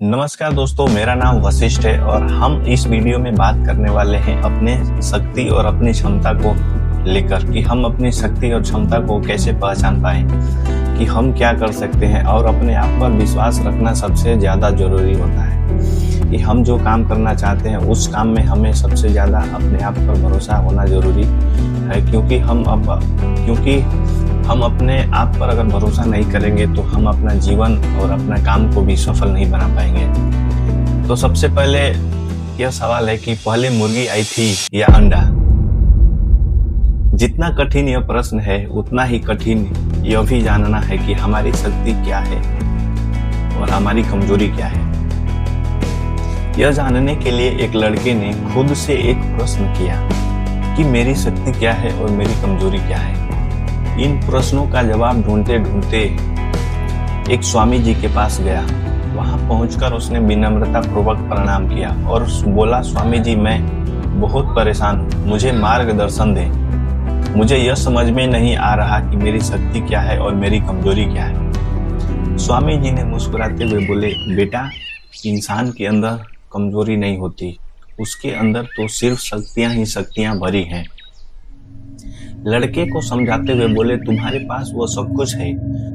नमस्कार दोस्तों, मेरा नाम वशिष्ठ है और हम इस वीडियो में बात करने वाले हैं अपने शक्ति और अपनी क्षमता को लेकर कि हम अपनी शक्ति और क्षमता को कैसे पहचान पाएं, कि हम क्या कर सकते हैं। और अपने आप पर विश्वास रखना सबसे ज़्यादा जरूरी होता है कि हम जो काम करना चाहते हैं उस काम में हमें सबसे ज़्यादा अपने आप पर भरोसा होना जरूरी है, क्योंकि हम अपने आप पर अगर भरोसा नहीं करेंगे तो हम अपना जीवन और अपना काम को भी सफल नहीं बना पाएंगे। तो सबसे पहले यह सवाल है कि पहले मुर्गी आई थी या अंडा। जितना कठिन यह प्रश्न है उतना ही कठिन यह भी जानना है कि हमारी शक्ति क्या है और हमारी कमजोरी क्या है। यह जानने के लिए एक लड़के ने खुद से एक प्रश्न किया कि मेरी शक्ति क्या है और मेरी कमजोरी क्या है। इन प्रश्नों का जवाब ढूंढते ढूंढते एक स्वामी जी के पास गया। वहां पहुंचकर उसने विनम्रता पूर्वक प्रणाम किया और बोला, स्वामी जी, मैं बहुत परेशान हूँ, मुझे मार्गदर्शन दें। मुझे यह समझ में नहीं आ रहा कि मेरी शक्ति क्या है और मेरी कमजोरी क्या है। स्वामी जी ने मुस्कुराते हुए बोले, बेटा, इंसान के अंदर कमजोरी नहीं होती, उसके अंदर तो सिर्फ शक्तियां ही शक्तियां भरी हैं। लड़के को समझाते हुए बोले, तुम्हारे पास वो सब कुछ है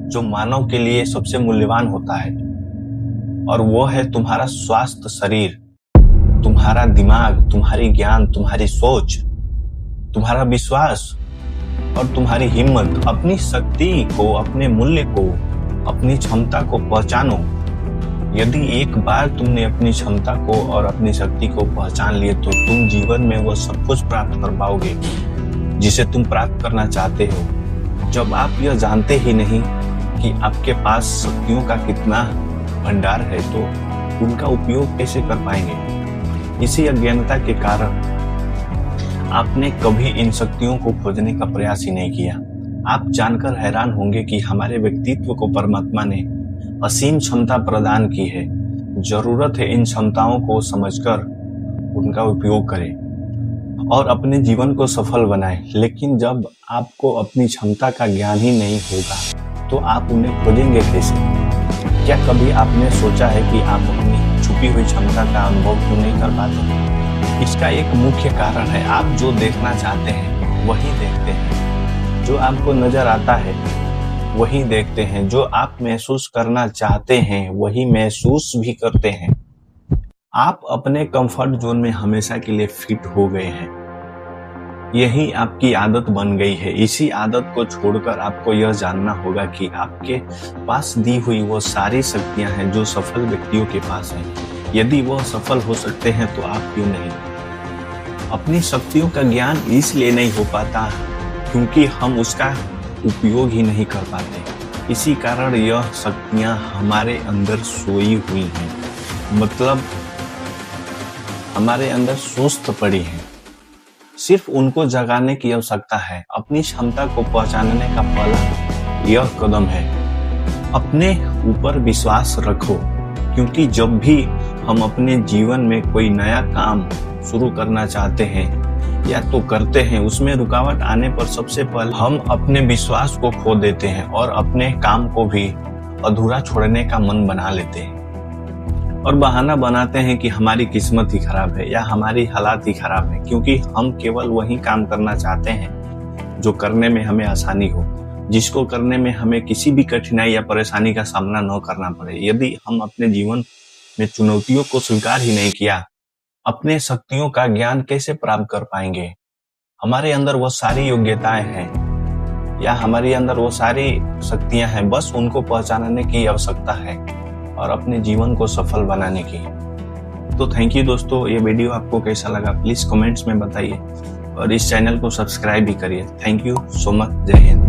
जो मानव के लिए सबसे मूल्यवान होता है, और वो है तुम्हारा स्वास्थ्य शरीर, तुम्हारा दिमाग, तुम्हारी ज्ञान, तुम्हारी सोच, तुम्हारा विश्वास और तुम्हारी हिम्मत। अपनी शक्ति को, अपने मूल्य को, अपनी क्षमता को पहचानो। यदि एक बार तुमने अपनी क्षमता को और अपनी शक्ति को पहचान लिए तो तुम जीवन में वो सब कुछ प्राप्त कर पाओगे जिसे तुम प्राप्त करना चाहते हो। जब आप यह जानते ही नहीं कि आपके पास शक्तियों का कितना भंडार है तो उनका उपयोग कैसे कर पाएंगे। इसी अज्ञानता के कारण आपने कभी इन शक्तियों को खोजने का प्रयास ही नहीं किया। आप जानकर हैरान होंगे कि हमारे व्यक्तित्व को परमात्मा ने असीम क्षमता प्रदान की है। जरूरत है इन क्षमताओं को समझकर उनका उपयोग करें और अपने जीवन को सफल बनाएं। लेकिन जब आपको अपनी क्षमता का ज्ञान ही नहीं होगा तो आप उन्हें खोजेंगे कैसे? क्या कभी आपने सोचा है कि आप अपनी छुपी हुई क्षमता का अनुभव क्यों नहीं कर पाते? इसका एक मुख्य कारण है, आप जो देखना चाहते हैं वही देखते हैं, जो आपको नजर आता है वही देखते हैं, जो आप महसूस करना चाहते हैं वही महसूस भी करते हैं। आप अपने कंफर्ट जोन में हमेशा के लिए फिट हो गए हैं, यही आपकी आदत बन गई है। इसी आदत को छोड़कर आपको यह जानना होगा कि आपके पास दी हुई वो सारी शक्तियां हैं जो सफल व्यक्तियों के पास हैं। यदि वह सफल हो सकते हैं तो आप क्यों नहीं? अपनी शक्तियों का ज्ञान इसलिए नहीं हो पाता क्योंकि हम उसका उपयोग ही नहीं कर पाते। इसी कारण यह शक्तियां हमारे अंदर सोई हुई हैं, मतलब हमारे अंदर सुस्त पड़ी हैं। सिर्फ उनको जगाने की आवश्यकता है। अपनी क्षमता को पहचानने का पहला यह कदम है, अपने ऊपर विश्वास रखो। क्योंकि जब भी हम अपने जीवन में कोई नया काम शुरू करना चाहते हैं या तो करते हैं, उसमें रुकावट आने पर सबसे पहले हम अपने विश्वास को खो देते हैं और अपने काम को भी अधूरा छोड़ने का मन बना लेते हैं और बहाना बनाते हैं कि हमारी किस्मत ही खराब है या हमारी हालात ही खराब है, क्योंकि हम केवल वही काम करना चाहते हैं जो करने में हमें आसानी हो, जिसको करने में हमें किसी भी कठिनाई या परेशानी का सामना न करना पड़े। यदि हम अपने जीवन में चुनौतियों को स्वीकार ही नहीं किया, अपने शक्तियों का ज्ञान कैसे प्राप्त कर पाएंगे? हमारे अंदर वो सारी योग्यताएं हैं या हमारे अंदर वो सारी शक्तियां हैं, बस उनको पहचानने की आवश्यकता है और अपने जीवन को सफल बनाने की। तो थैंक यू दोस्तों, ये वीडियो आपको कैसा लगा प्लीज कमेंट्स में बताइए और इस चैनल को सब्सक्राइब भी करिए। Thank you so much. जय हिंद।